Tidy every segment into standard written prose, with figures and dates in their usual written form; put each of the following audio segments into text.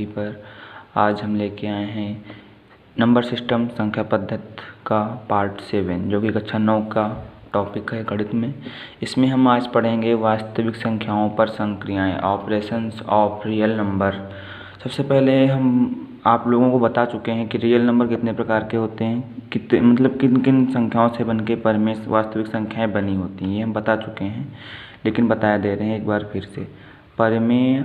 पर आज हम लेके आए हैं नंबर सिस्टम संख्या पद्धति का पार्ट 7 जो कि कक्षा 9 का टॉपिक है गणित में। इसमें हम आज पढ़ेंगे वास्तविक संख्याओं पर संक्रियाएं, ऑपरेशंस ऑफ रियल नंबर। सबसे पहले हम आप लोगों को बता चुके हैं कि रियल नंबर कितने प्रकार के होते हैं, कितने मतलब किन किन संख्याओं से बन के परिमेय वास्तविक संख्याएं बनी होती हैं, ये हम बता चुके हैं, लेकिन बताया दे रहे हैं एक बार फिर से। परिमेय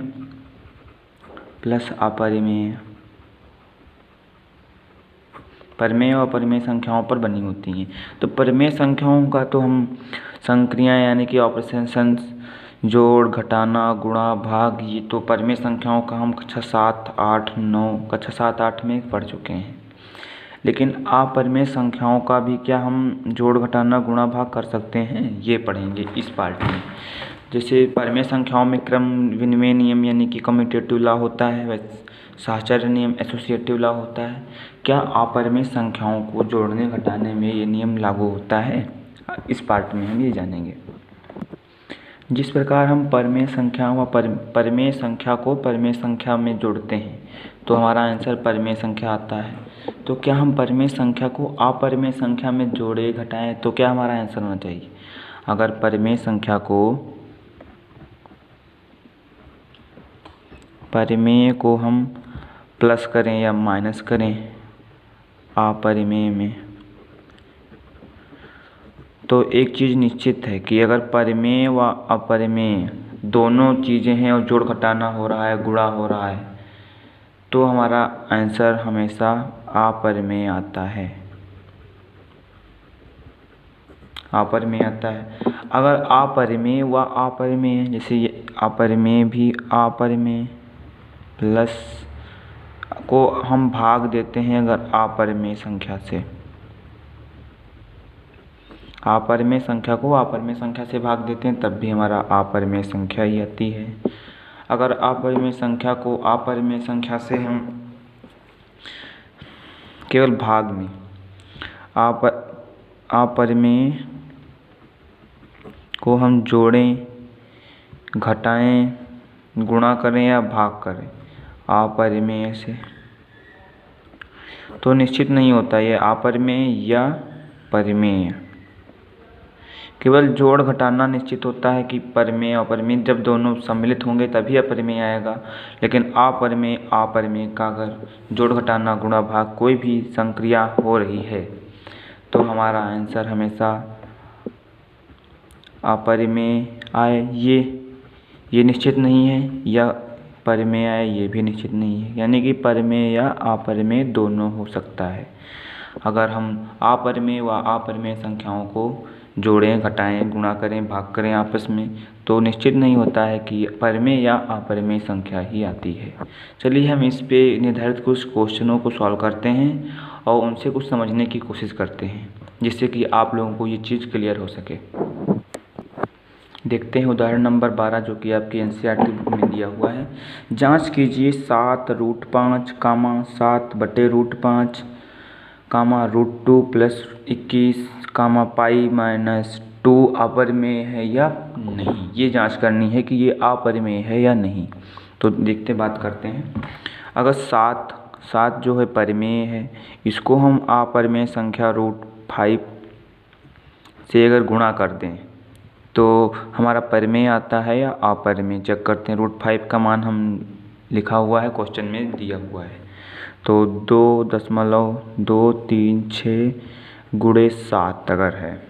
प्लस अपरिमेय, परिमेय और अपरिमेय संख्याओं पर बनी होती हैं। तो परिमेय संख्याओं का तो हम संक्रियाएं यानी कि ऑपरेशंस, जोड़, घटाना, गुणा, भाग, ये तो परिमेय संख्याओं का हम कक्षा 7, 8, 9 कक्षा 7, 8 में पढ़ चुके हैं। लेकिन अपरिमेय संख्याओं का भी क्या हम जोड़, घटाना, गुणा, भाग कर सकते हैं, ये पढ़ेंगे इस पार्ट में। जैसे परिमेय संख्याओं में क्रम विनिमय नियम यानी कि कम्यूटेटिव लॉ होता है, वैसे साहचर्य नियम एसोसिएटिव लॉ होता है। क्या अपरिमेय संख्याओं को जोड़ने घटाने में ये नियम लागू होता है, इस पार्ट में हम ये जानेंगे। जिस प्रकार हम परिमेय संख्या व परिमेय संख्या को परिमेय संख्या में जोड़ते हैं तो हमारा आंसर परिमेय संख्या आता है। तो क्या हम परिमेय संख्या को अपरिमेय संख्या में जोड़े घटाएं तो क्या हमारा आंसर होना चाहिए। अगर परिमेय संख्या को हम प्लस करें या माइनस करें अपरिमेय में, तो एक चीज़ निश्चित है कि अगर परिमेय व अपरिमेय दोनों चीज़ें हैं और जोड़ घटाना हो रहा है, गुणा हो रहा है, तो हमारा आंसर हमेशा अपरिमेय आता है, अपरिमेय आता है। अगर अपरिमेय व अपरिमेय, जैसे ये अपरिमेय भी अपरिमेय प्लस को हम भाग देते हैं अगर अपरिमेय संख्या से, अपरिमेय संख्या को अपरिमेय संख्या से भाग देते हैं तब भी हमारा अपरिमेय संख्या ही आती है। अगर अपरिमेय संख्या को अपरिमेय संख्या से हम केवल भाग में अपरिमेय को हम जोड़ें, घटाएं, गुणा करें या भाग करें अपरिमेय से, तो निश्चित नहीं होता ये अपरिमेय या परिमेय। केवल जोड़ घटाना निश्चित होता है कि परिमेय और अपरिमेय जब दोनों सम्मिलित होंगे तभी अपरिमेय आएगा। लेकिन अपरिमेय का अगर जोड़ घटाना गुणा भाग कोई भी संक्रिया हो रही है तो हमारा आंसर हमेशा अपरिमेय आए, ये निश्चित नहीं है, या परिमेय आए, ये भी निश्चित नहीं है। यानी कि परिमेय या अपरिमेय दोनों हो सकता है। अगर हम अपरिमेय व अपरिमेय संख्याओं को जोड़ें, घटाएं, गुणा करें, भाग करें आपस में, तो निश्चित नहीं होता है कि परिमेय या अपरिमेय संख्या ही आती है। चलिए हम इस पे निर्धारित कुछ क्वेश्चनों को सॉल्व करते हैं और उनसे कुछ समझने की कोशिश करते हैं जिससे कि आप लोगों को ये चीज़ क्लियर हो सके। देखते हैं उदाहरण नंबर 12 जो कि आपकी एनसीईआरटी बुक में दिया हुआ है। जांच कीजिए 7√5, 7/√5, √2 + 21, पाई -2 अपरिमेय है या नहीं। ये जांच करनी है कि ये अपरिमेय है या नहीं। तो देखते बात करते हैं। अगर 7 जो है परिमेय है, इसको हम अपरिमेय संख्या √5 से अगर गुणा कर दें तो हमारा परिमेय आता है या अपरिमेय, चेक करते हैं। √5 का मान हम लिखा हुआ है, क्वेश्चन में दिया हुआ है, तो 2.236 × 7 अगर है,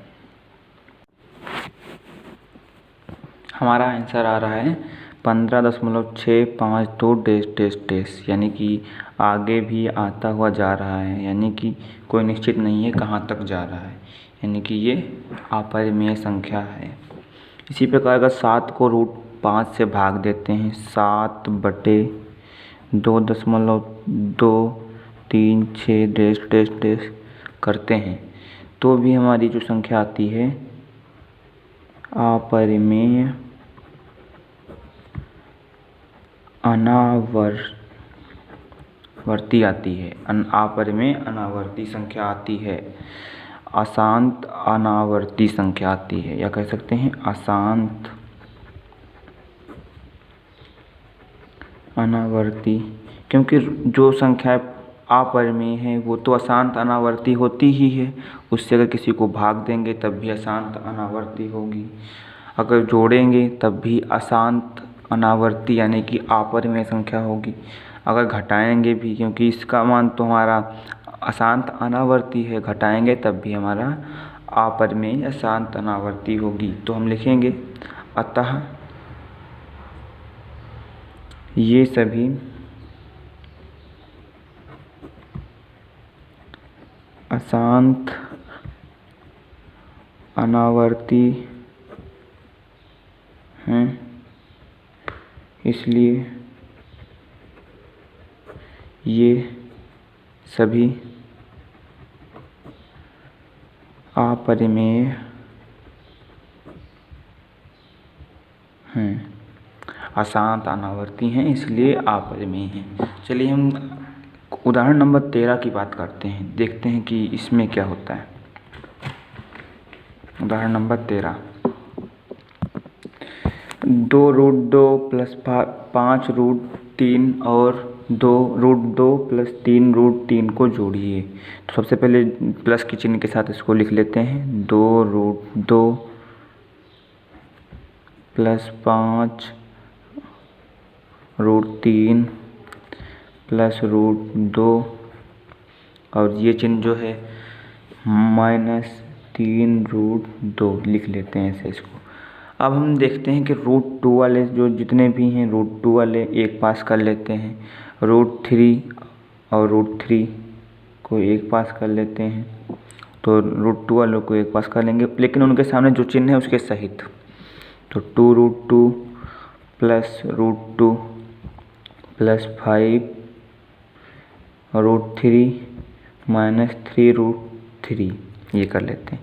हमारा आंसर आ रहा है 15.652 यानी कि आगे भी आता हुआ जा रहा है, यानी कि कोई निश्चित नहीं है कहाँ तक जा रहा है, यानी कि ये अपरिमेय संख्या है। इसी प्रकार अगर 7 को √5 से भाग देते हैं, 7/2.236 करते हैं तो भी हमारी जो संख्या आती है अपरिमेय अनावर्ती आती है, अपरिमेय अनावर्ती संख्या आती है, अशांत अनावर्ती संख्या आती है, या कह सकते हैं अशांत अनावर्ती क्योंकि जो संख्या अपरिमेय है वो तो अशांत अनावर्ती होती ही है, उससे अगर किसी को भाग देंगे तब भी अशांत अनावर्ती होगी, अगर जोड़ेंगे तब भी अशांत अनावर्ती यानी कि अपरिमेय संख्या होगी, अगर घटाएंगे भी, क्योंकि इसका मान तो हमारा अशांत अनावर्ती है, घटाएंगे तब भी हमारा अपरिमेय अशांत अनावर्ती होगी। तो हम लिखेंगे अतः ये सभी अशांत अनावर्ती हैं, इसलिए ये सभी अपरिमेय हैं, अशांत अनावर्ती हैं इसलिए अपरिमेय हैं। चलिए हम उदाहरण नंबर 13 की बात करते हैं, देखते हैं कि इसमें क्या होता है। उदाहरण नंबर 13, 2√2 + 5√3 और 2√2 + 3√3 को जोड़िए। तो सबसे पहले प्लस के चिन्ह के साथ इसको लिख लेते हैं, 2√2 + 5√3 + √2 और ये चिन्ह जो है -3√2 लिख लेते हैं ऐसे इसको। अब हम देखते हैं कि √2 वाले जो जितने भी हैं √2 वाले एक पास कर लेते हैं, √3 और √3 को एक पास कर लेते हैं, तो √2 वालों को एक पास कर लेंगे, लेकिन उनके सामने जो चिन्ह है उसके सहित। तो 2√2 + √2 + 5√3 - 3√3 ये कर लेते हैं।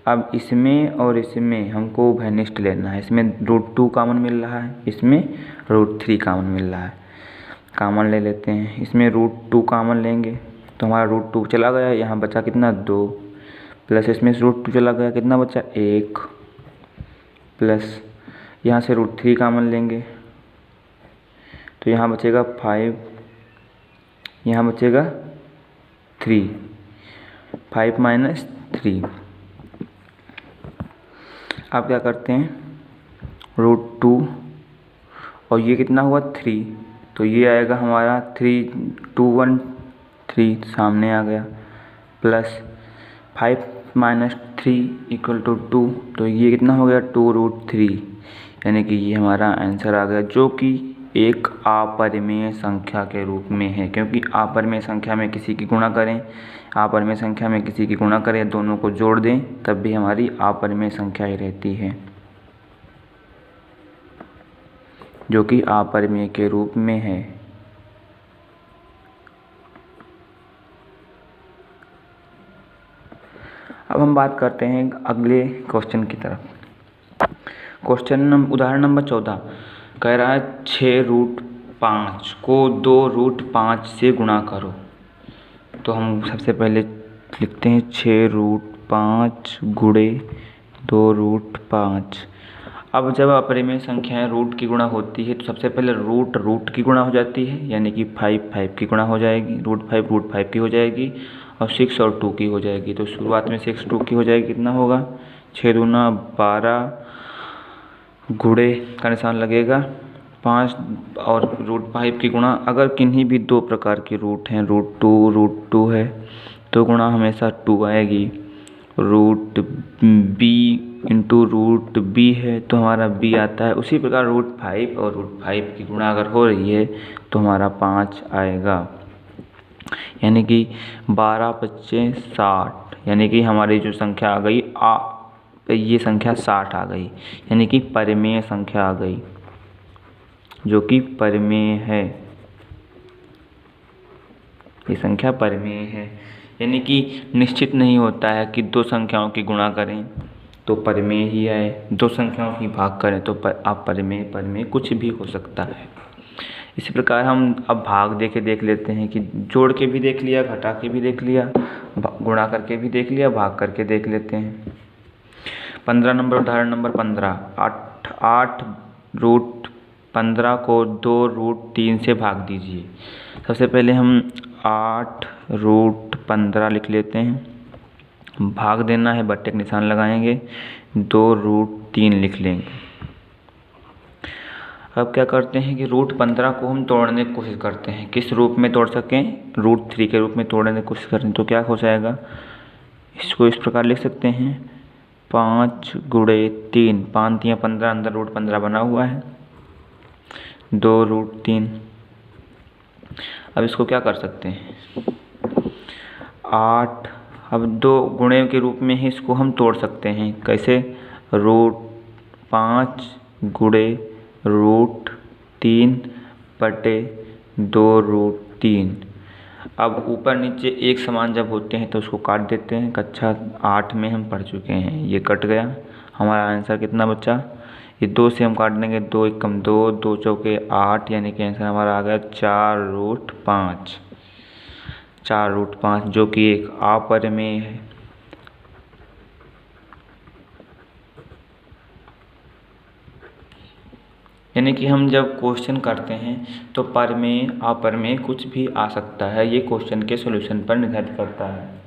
अब इसमें और इसमें हमको उभयनिष्ठ लेना है, इसमें √2 कॉमन मिल रहा है, इसमें √3 कॉमन मिल रहा है, कॉमन ले लेते हैं। इसमें √2 कॉमन लेंगे तो हमारा √2 चला गया, यहाँ बचा कितना 2, प्लस इसमें से √2 चला गया, कितना बचा 1, प्लस यहाँ से √3 कॉमन लेंगे तो यहाँ बचेगा 5, यहाँ बचेगा 3, 5 - 3। अब क्या करते हैं, √2 और ये कितना हुआ 3, तो ये आएगा हमारा 3, 2 1 3 सामने आ गया, प्लस 5 - 3 = 2, तो ये कितना हो गया 2√3, यानी कि ये हमारा आंसर आ गया, जो कि एक अपरिमेय संख्या के रूप में है। क्योंकि अपरिमेय संख्या में किसी की गुणा करें, अपरिमेय संख्या में किसी की गुणा करें, दोनों को जोड़ दें तब भी हमारी अपरिमेय संख्या ही रहती है, जो कि अपरिमेय के रूप में है। अब हम बात करते हैं अगले क्वेश्चन की तरफ। उदाहरण नंबर 14 कह रहा है 6√5 को 2√5 से गुणा करो। तो हम सबसे पहले लिखते हैं 6√5 गुणे 2√5। अब जब अपरिमेय संख्याएं रूट की गुणा होती है तो सबसे पहले रूट की गुणा हो जाती है, यानी कि 5 की गुणा हो जाएगी, √5 की हो जाएगी और 6 और 2 की हो जाएगी। तो शुरुआत में 6 2 की हो जाएगी, कितना होगा 6 दूना 12 गुणे का निशान लगेगा 5 और √5 की गुणा, अगर किन्हीं भी दो प्रकार के रूट हैं, √2 है तो गुणा हमेशा 2 आएगी, √b × √b है तो हमारा b आता है। उसी प्रकार √5 और √5 की गुणा अगर हो रही है तो हमारा 5 आएगा, यानी कि 12 × 5 = 60, यानी कि हमारी जो संख्या आ गई ये संख्या 60 आ गई, यानी कि परिमेय संख्या आ गई, जो कि परिमेय है, ये संख्या परिमेय है। यानी कि निश्चित नहीं होता है कि दो संख्याओं की गुणा करें तो परिमेय ही आए, दो संख्याओं की भाग करें तो अपरिमेय कुछ भी हो सकता है। इसी प्रकार हम अब भाग दे के देख लेते हैं कि जोड़ के भी देख लिया, घटा के भी देख लिया, गुणा करके भी देख लिया, भाग करके देख लेते हैं। 15 नंबर उदाहरण नंबर 15, 8√5 15 को 2√3 से भाग दीजिए। सबसे पहले हम 8√15 लिख लेते हैं, भाग देना है, बट्टे का निशान लगाएंगे, 2√3 लिख लेंगे। अब क्या करते हैं कि √15 को हम तोड़ने की कोशिश करते हैं, किस रूप में तोड़ सकें, √3 के रूप में तोड़ने की कोशिश करते हैं। तो क्या हो जाएगा, इसको इस प्रकार लिख सकते हैं, 5 गुणे 3, 5 3 15, अंदर √15 बना हुआ है, 2√3। अब इसको क्या कर सकते हैं, 8, अब 2 गुणे के रूप में ही इसको हम तोड़ सकते हैं। कैसे, √5 गुणे √3 बटे 2√3। अब ऊपर नीचे एक समान जब होते हैं तो उसको काट देते हैं। कक्षा 8 में हम पढ़ चुके हैं, ये कट गया। हमारा आंसर कितना बचा, ये 2 से हम काट देंगे, 2 एकम 2, 2 चौके 8, यानी कि आंसर हमारा आ गया 4√5, 4√5, जो कि एक अपरिमेय है। यानी कि हम जब क्वेश्चन करते हैं तो परिमेय अपरिमेय कुछ भी आ सकता है, ये क्वेश्चन के सॉल्यूशन पर निर्धारित करता है।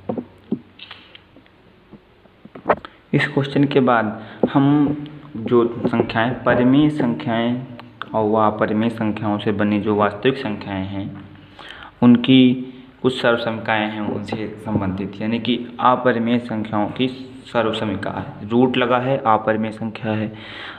इस क्वेश्चन के बाद हम जो संख्याएं, परिमेय संख्याएं और अपरिमेय संख्याओं से बनी जो वास्तविक संख्याएं हैं, उनकी कुछ सर्वसमीकाएँ हैं उनसे संबंधित, यानी कि अपरिमेय संख्याओं की सर्वसमीका है। रूट लगा है, अपरिमेय संख्या है।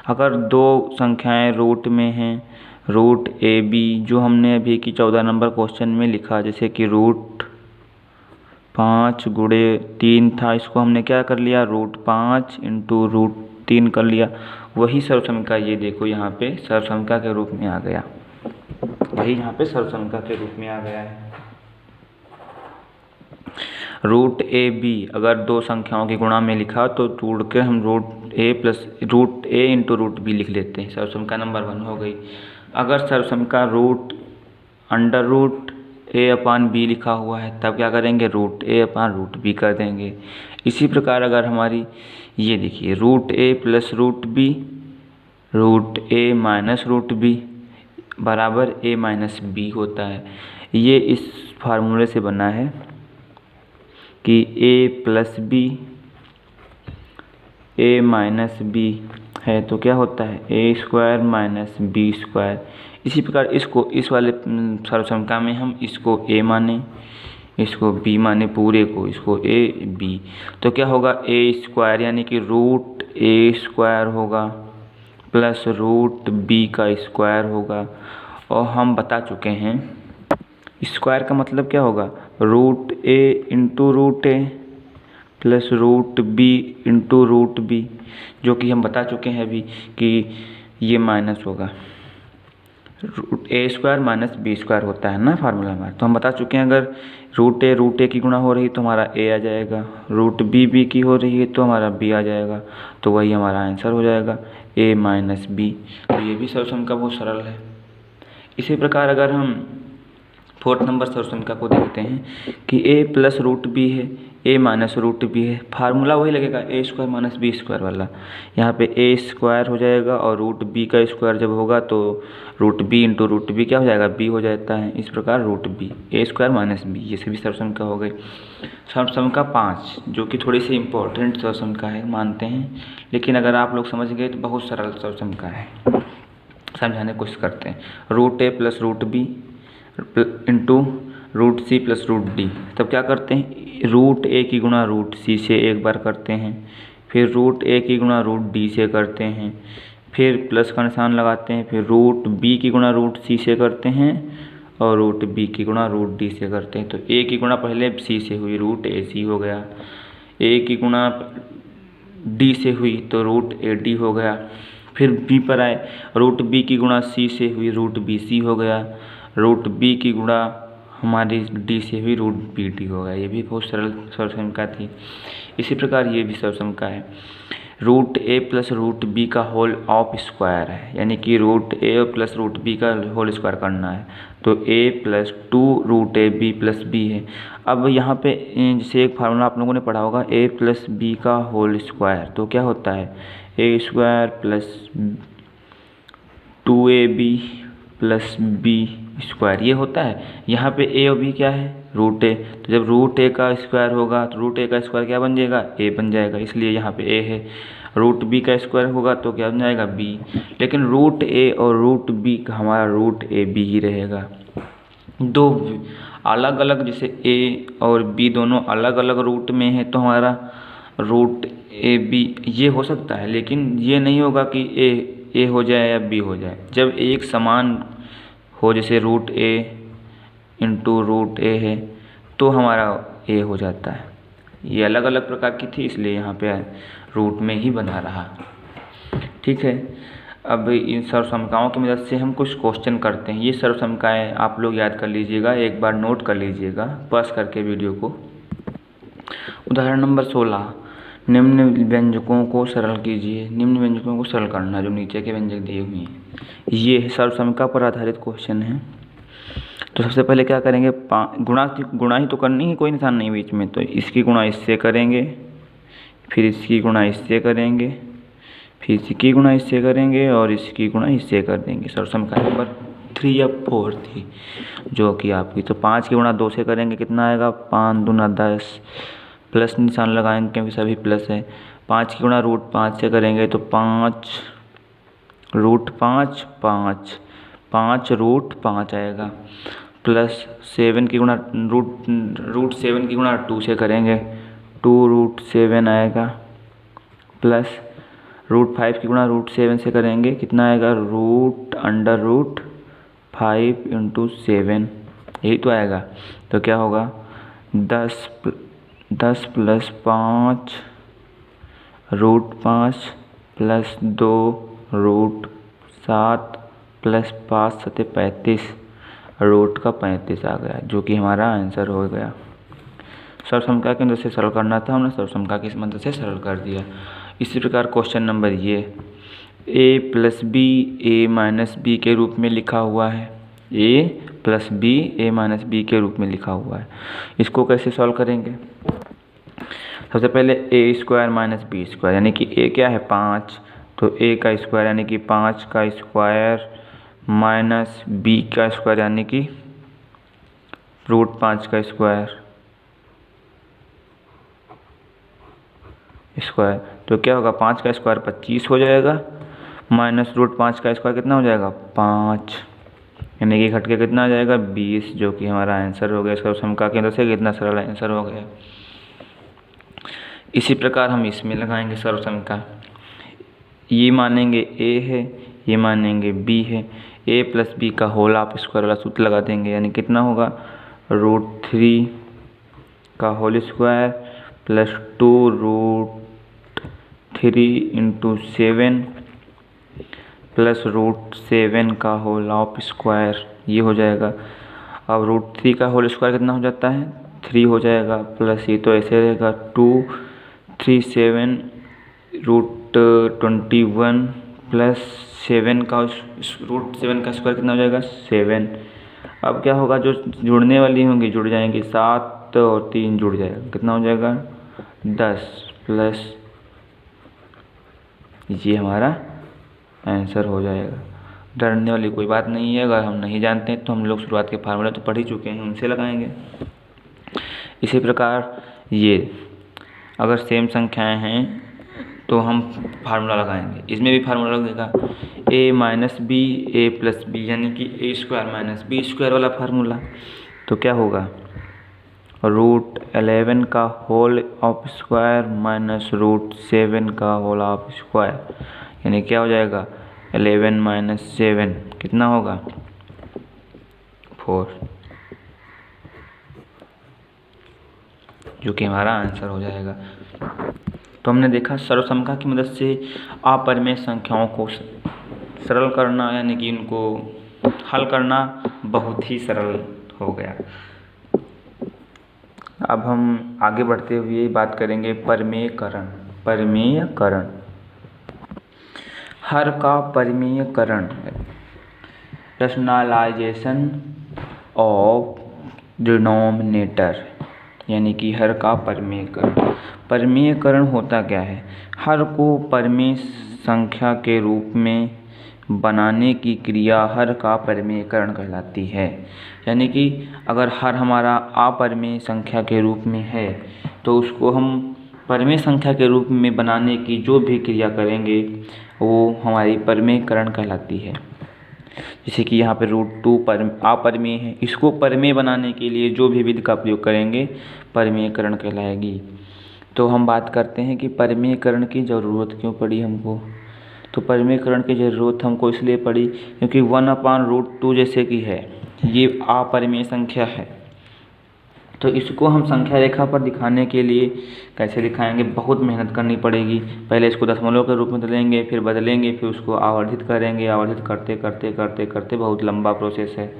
अगर 2 संख्याएं रूट में हैं, रूट ए बी, जो हमने अभी की 14 नंबर क्वेश्चन में लिखा, जैसे कि √5 गुणे 3 था, इसको हमने क्या कर लिया, √5 इंटू √3 कर लिया। वही सर्वसमीका, ये देखो यहाँ पे सर्वसमीका के रूप में आ गया, वही यहाँ पे सर्वसमीका के रूप में आ गया है। रूट ए बी, अगर 2 संख्याओं की गुणा में लिखा तो तोड़ के हम √a इंटू √b लिख लेते हैं, सर्वसमीका नंबर 1 हो गई। अगर सर्वसमीका √a/b लिखा हुआ है तब क्या करेंगे, √a/√b कर देंगे। इसी प्रकार अगर हमारी ये देखिए √a + √b, √a - √b बराबर a - b होता है। ये इस फार्मूले से बना है कि a + b, a - b है तो क्या होता है, a² - b²। इसी प्रकार इसको, इस वाले सर्वसमीका में हम इसको a माने, इसको b माने, पूरे को इसको a b, तो क्या होगा, a² यानी कि √a² होगा प्लस √b² होगा। और हम बता चुके हैं स्क्वायर का मतलब क्या होगा, √a into √a plus √b into √b, जो कि हम बता चुके हैं अभी कि ये माइनस होगा, a² - b² होता है ना फार्मूला हमारा। तो हम बता चुके हैं अगर √a की गुणा हो रही तो हमारा a आ जाएगा, √b की हो रही है तो हमारा b आ जाएगा, तो वही हमारा आंसर हो जाएगा a - b। तो ये भी सर्वसमीका बहुत सरल है। इसी प्रकार अगर हम 4th नंबर सर्वसमीका को देखते हैं कि a + √b है, a - √b है, फार्मूला वही लगेगा a² - b² वाला। यहाँ पे a² हो जाएगा और √b² जब होगा तो √b इंटू √b क्या हो जाएगा, b हो जाता है। इस प्रकार √b, a² - b, ये सभी सर्वसमीका हो गई। सर्वसमीका 5, जो कि थोड़ी सी इम्पोर्टेंट सर्वसमीका है मानते हैं, लेकिन अगर आप लोग समझ गए तो बहुत सरल सर्वसमीका है। समझाने की कोशिश करते हैं, √a + √b into √c + √d। तब क्या करते हैं, √a की गुणा √c से एक बार करते हैं, फिर √a की गुणा √d से करते हैं, फिर प्लस का निशान लगाते हैं, फिर √b की गुणा √c से करते हैं और √b की गुणा √d से करते हैं। तो a की गुणा पहले c से हुई, √ac हो गया, a की गुणा d से हुई तो √ad हो गया, फिर b पर आए, √b की गुणा c से हुई, √bc हो गया, √b की गुणा हमारी d से हुई, √bd हो गया। ये भी बहुत सरल सर्वसमीका थी। इसी प्रकार ये भी सर्वसमीका है, √a + √b का होल ऑफ स्क्वायर है, यानी कि √a + √b का होल स्क्वायर करना है, तो a + 2√ab + b है। अब यहाँ पे जैसे एक फार्मूला आप लोगों ने पढ़ा होगा, a + b का होल स्क्वायर, तो क्या होता है, a² + 2ab plus B square ये होता है। यहाँ पे ए और बी क्या है, रूट ए। तो जब रूट ए का स्क्वायर होगा तो रूट ए का स्क्वायर क्या बन जाएगा, ए बन जाएगा, इसलिए यहाँ पे ए है। रूट बी का स्क्वायर होगा तो क्या बन जाएगा, बी। लेकिन रूट ए और रूट बी का हमारा रूट ए बी ही रहेगा। दो अलग अलग, जैसे ए और बी दोनों अलग अलग रूट में है तो हमारा रूट ए बी ये हो सकता है, लेकिन ये नहीं होगा कि ए हो जाए या बी हो जाए। जब एक समान हो, जैसे रूट ए इंटू रूट ए है तो हमारा ए हो जाता है। ये अलग अलग प्रकार की थी, इसलिए यहाँ पे रूट में ही बना रहा। ठीक है, अब इन सर्वसमकाओं की मदद से हम कुछ क्वेश्चन करते हैं। ये सर्वसमकाएँ आप लोग याद कर लीजिएगा, एक बार नोट कर लीजिएगा पॉज करके वीडियो को। उदाहरण नंबर 16, निम्न व्यंजकों को सरल कीजिए। निम्न व्यंजकों को सरल करना, जो नीचे के व्यंजक दिए हुए हैं, ये सर्वसमका पर आधारित क्वेश्चन है। तो सबसे पहले क्या करेंगे, गुणा ही तो करनी है, कोई निशान नहीं बीच में, तो इसकी गुणा इससे करेंगे, फिर इसकी गुणा इससे करेंगे, फिर इसकी गुणा इससे करेंगे और इसकी गुणा इससे कर देंगे। सर्वसमका नंबर 3 या 4 थी जो कि आपकी। तो 5 की गुणा 2 से करेंगे, कितना आएगा, 5 दूना 10, प्लस निशान लगाएंगे क्योंकि सभी प्लस है। 5 की गुणा रूट 5 से करेंगे तो 5 रूट 5 5 5 रूट 5 आएगा, प्लस 7 की गुणा रूट 7 की गुणा 2 से करेंगे 2 रूट 7 आएगा, प्लस रूट 5 की गुणा रूट 7 से करेंगे, कितना आएगा, रूट अंडर रूट 5 इंटू 7, यही तो आएगा। तो क्या होगा, 10 plus 5 root 5 plus 2 root 7 plus 5 सते 35 रूट का 35 आ गया, जो कि हमारा आंसर हो गया। सर्वसमका की मदद से सरल करना था, हमने सर्वसमका की मदद से सरल कर दिया। इसी प्रकार क्वेश्चन नंबर ये a plus B A minus B के रूप में लिखा हुआ है, a plus B A minus B के रूप में लिखा हुआ है। इसको कैसे सॉल्व करेंगे, सबसे पहले ए स्क्वायर माइनस बी स्क्वायर, यानी कि a क्या है 5, तो a का स्क्वायर यानी कि 5 का स्क्वायर माइनस b का स्क्वायर यानी कि रूट 5 का स्क्वायर, तो क्या होगा, 5 का स्क्वायर 25 हो जाएगा, माइनस रूट 5 का स्क्वायर कितना हो जाएगा 5, यानी कि घट के कितना आ जाएगा 20, जो कि हमारा आंसर हो गया। सर्वसमका के अंदर से कितना सरल आंसर हो गया। इसी प्रकार हम इसमें लगाएंगे सर्वसमका, ये मानेंगे a है, ये मानेंगे b है, a प्लस बी का होल आप स्क्वायर वाला सूत्र लगा देंगे, यानी कितना होगा, रूट 3 का whole square plus 2 root 3 into 7 plus root 7 का होल ऑफ स्क्वायर, ये हो जाएगा। अब रूट 3 का होल स्क्वायर कितना हो जाता है, 3 हो जाएगा, प्लस ये तो ऐसे रहेगा 2 3 7 रूट 21 प्लस 7 का रूट 7 का स्क्वायर कितना हो जाएगा 7। अब क्या होगा, जो जुड़ने वाली होंगी जुड़ जाएंगी, 7 और 3 जुड़ जाएगा, कितना हो जाएगा 10, प्लस ये हमारा आंसर हो जाएगा। डरने वाली कोई बात नहीं है, अगर हम नहीं जानते हैं तो हम लोग शुरुआत के फार्मूला तो पढ़ ही चुके हैं, उनसे लगाएंगे। इसी प्रकार ये अगर सेम संख्याएं हैं तो हम फार्मूला लगाएंगे, इसमें भी फार्मूला लगेगा a minus B A plus B, यानी कि A square minus B square वाला फार्मूला। तो क्या होगा, रूट 11 का whole of square minus root 7 का होल ऑफ स्क्वायर, यानी क्या हो जाएगा 11 माइनस 7 कितना होगा 4, जो कि हमारा आंसर हो जाएगा। तो हमने देखा सर्वसमका की मदद से अपरिमेय संख्याओं को सरल करना, यानी कि इनको हल करना बहुत ही सरल हो गया। अब हम आगे बढ़ते हुए बात करेंगे परिमेयकरण। परिमेयकरण, हर का परिमेयकरण, रैशनलाइजेशन ऑफ डिनोमिनेटर, यानी कि हर का परिमेयकरण। परिमेयकरण होता क्या है, हर को परिमेय संख्या के रूप में बनाने की क्रिया हर का परिमेयकरण कहलाती है। यानी कि अगर हर हमारा अपरिमेय संख्या के रूप में है तो उसको हम परिमेय संख्या के रूप में बनाने की जो भी क्रिया करेंगे वो हमारी परिमेयकरण कहलाती है। जैसे कि यहाँ पे √2 अपरिमेय है, इसको परिमेय बनाने के लिए जो भी विधि का प्रयोग करेंगे परिमेयकरण कहलाएगी। तो हम बात करते हैं कि परिमेयकरण की ज़रूरत क्यों पड़ी हमको। तो परिमेयकरण की ज़रूरत हमको इसलिए पड़ी क्योंकि 1/√2 जैसे कि है, ये अपरिमेय संख्या है, तो इसको हम संख्या रेखा पर दिखाने के लिए कैसे दिखाएंगे, बहुत मेहनत करनी पड़ेगी। पहले इसको दशमलव के रूप में बदलेंगे, फिर फिर उसको आवर्धित करेंगे, आवर्धित करते करते करते करते बहुत लंबा प्रोसेस है।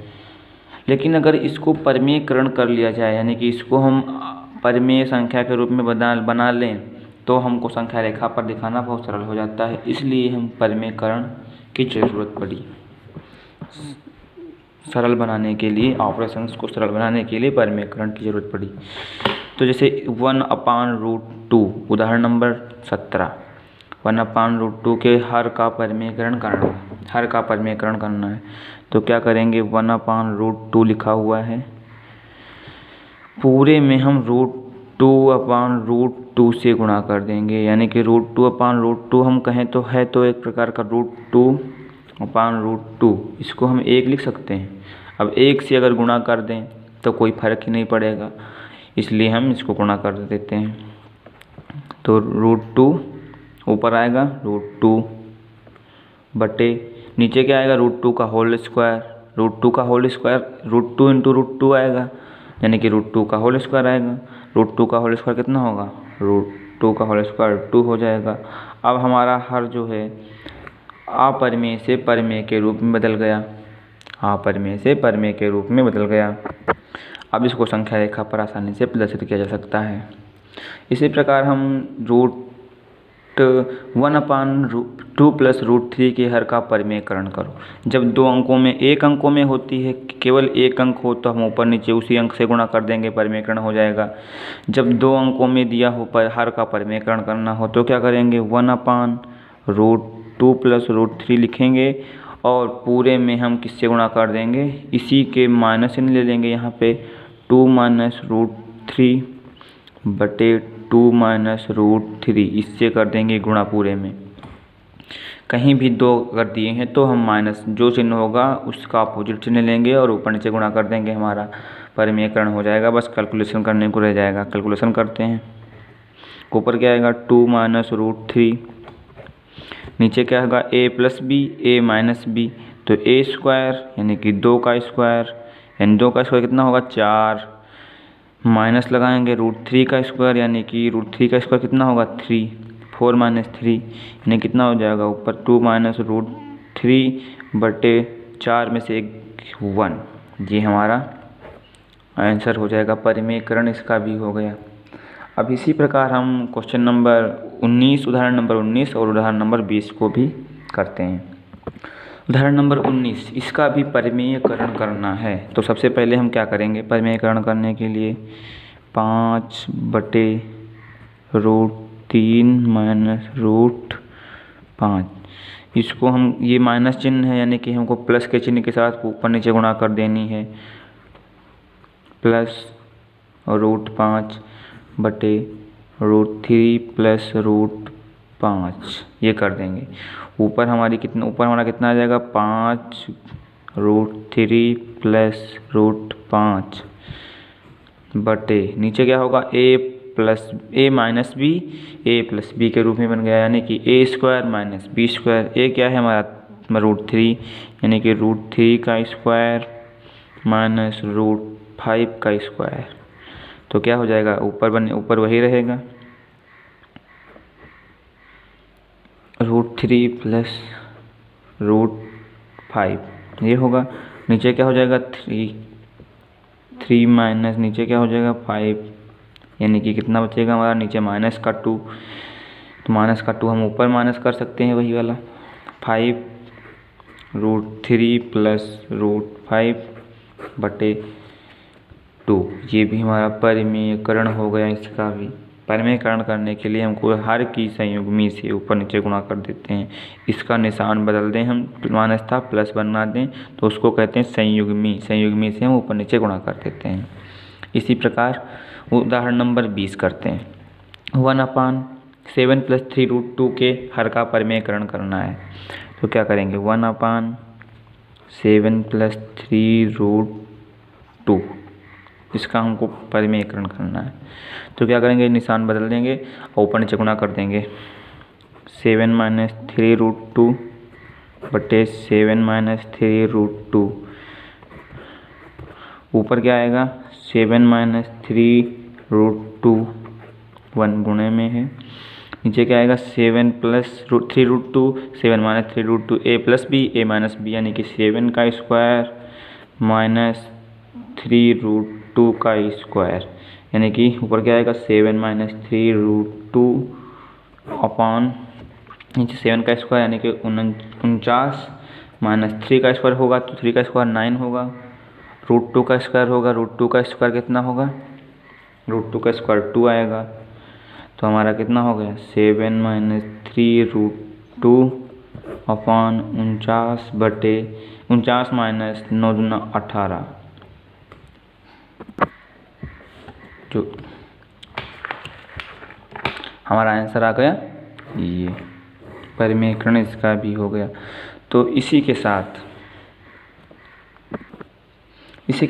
लेकिन अगर इसको परिमेयकरण कर लिया जाए, यानी कि इसको हम परिमेय संख्या के रूप में बना लें, तो हमको संख्या रेखा पर दिखाना बहुत सरल हो जाता है। इसलिए हम परिमेयकरण की ज़रूरत पड़ी। सरल बनाने के लिए, ऑपरेशंस को सरल बनाने के लिए परिमेयकरण की ज़रूरत पड़ी। तो जैसे 1/√2 उदाहरण नंबर 17, 1/√2 के हर का परिमेयकरण करना है। तो क्या करेंगे, 1/√2 लिखा हुआ है, पूरे में हम √2/√2 से गुणा कर देंगे। यानी कि √2/√2 हम कहें तो है तो एक प्रकार का √2/√2, इसको हम 1 लिख सकते हैं। अब 1 से अगर गुणा कर दें तो कोई फर्क ही नहीं पड़ेगा, इसलिए हम इसको गुणा कर देते हैं। तो √2 ऊपर आएगा, √2 बटे नीचे क्या आएगा, √2 का होल स्क्वायर। √2 का होल स्क्वायर √2 × √2 आएगा, यानी कि √2 का होल स्क्वायर आएगा। √2 का होल स्क्वायर कितना होगा, √2 का होल स्क्वायर 2 हो जाएगा। अब हमारा हर जो है अपरिमेय से परिमेय के रूप में बदल गया, अपरिमेय से परिमेय के रूप में बदल गया। अब इसको संख्या रेखा पर आसानी से प्रदर्शित किया जा सकता है। इसी प्रकार हम √1/2 + √3 के हर का परिमेयकरण करो। जब दो अंकों में, एक अंकों में होती है, केवल एक अंक हो तो हम ऊपर नीचे उसी अंक से गुणा कर देंगे, परिमेयकरण हो जाएगा। जब दो अंकों में दिया हो पर हर का परिमेयकरण करना हो तो क्या करेंगे, 1/√2 + √3 लिखेंगे और पूरे में हम किससे गुणा कर देंगे, इसी के माइनस चिन्ह ले लेंगे यहाँ पे, 2 - √3 बटे 2 - √3, इससे कर देंगे गुणा पूरे में। कहीं भी 2 अगर दिए हैं तो हम माइनस जो चिन्ह होगा उसका अपोजिट चिन्ह लेंगे और ऊपर नीचे गुणा कर देंगे, हमारा परिमेयकरण हो जाएगा। बस कैलकुलेशन करने को रह जाएगा। कैलकुलेशन करते हैं, ऊपर क्या आएगा, 2 - √3, नीचे क्या होगा, a + b, a - b, तो a² यानी कि 2 का स्क्वायर, यानी 2 का स्क्वायर कितना होगा, 4, माइनस लगाएंगे √3 का स्क्वायर, यानी कि √3 का स्क्वायर कितना होगा, 3, 4 - 3 यानी कितना हो जाएगा ऊपर, 2 - √3 बटे 4 में से 1, ये हमारा आंसर हो जाएगा। परिमेयकरण इसका भी हो गया। अब इसी प्रकार हम क्वेश्चन नंबर 19, उदाहरण नंबर 19 और उदाहरण नंबर 20 को भी करते हैं। उदाहरण नंबर 19, इसका भी परिमेयकरण करना है। तो सबसे पहले हम क्या करेंगे, परिमेयकरण करने के लिए 5/√3 - √5, इसको हम, ये माइनस चिन्ह है यानी कि हमको प्लस के चिन्ह के साथ ऊपर नीचे गुणा कर देनी है, +√5 बटे √3 + √5, ये कर देंगे। ऊपर हमारा कितना आ जाएगा, 5√3 + √5 बटे नीचे क्या होगा, a - b के रूप में बन गया, यानी कि a² - b²। a क्या है हमारा, √3, यानी कि √3 का स्क्वायर माइनस √5 का स्क्वायर, तो क्या हो जाएगा, ऊपर वही रहेगा, √3 + √5 ये होगा। नीचे क्या हो जाएगा, 3 माइनस नीचे क्या हो जाएगा, 5, यानी कि कितना बचेगा हमारा, नीचे -2, तो -2 हम ऊपर माइनस कर सकते हैं, वही वाला 5 √3 + √5 बटे 2, ये भी हमारा परिमेयकरण हो गया इसका भी। परिमेयकरण करने के लिए हमको हर की संयुग्मी से ऊपर नीचे गुणा कर देते हैं। इसका निशान बदल दें, हम माइनस था प्लस बना दें तो उसको कहते हैं संयुग्मी। संयुग्मी से हम ऊपर नीचे गुणा कर देते हैं। इसी प्रकार उदाहरण नंबर 20 करते हैं। 1/7 + 3√2 के हर का परिमेयकरण करना है। तो क्या करेंगे, 1/7 + 3√2 इसका हमको परिमेयकरण करना है। तो क्या करेंगे, निशान बदल देंगे और ऊपर नीचे गुणा कर देंगे। 7 - 3√2 बटे 7 - 3√2। ऊपर क्या आएगा, 7 - 3√2 1 गुणे में है। नीचे क्या आएगा, 7 + 3√2 7 - 3√2 a + b a - b यानी कि 7 का स्क्वायर माइनस 3√2 का स्क्वायर, यानी कि ऊपर क्या आएगा 7 - 3√2 अपॉन नीचे 7 का स्क्वायर यानी कि 49 माइनस 3 का स्क्वायर होगा तो 3 का स्क्वायर 9 होगा। √2 का स्क्वायर होगा, √2 का स्क्वायर कितना होगा, √2 का स्क्वायर 2 आएगा। तो हमारा कितना हो गया, 7 - 3√2 अपॉन 49 बटे 49 माइनस 9 दूना 18, जो हमारा आंसर आ गया ये। परिमेयकरण इसका भी हो गया। तो इसी के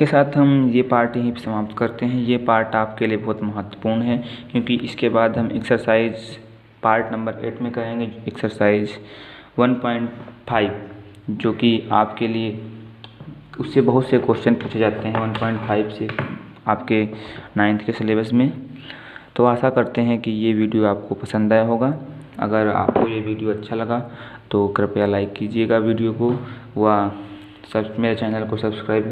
साथ हम ये पार्ट यहीं पर समाप्त करते हैं। ये पार्ट आपके लिए बहुत महत्वपूर्ण है क्योंकि इसके बाद हम एक्सरसाइज पार्ट नंबर 8 में करेंगे, एक्सरसाइज 1.5, जो कि आपके लिए उससे बहुत से क्वेश्चन पूछे जाते हैं 1.5 से आपके 9th के सिलेबस में। तो आशा करते हैं कि ये वीडियो आपको पसंद आया होगा। अगर आपको ये वीडियो अच्छा लगा तो कृपया लाइक कीजिएगा वीडियो को व मेरे चैनल को सब्सक्राइब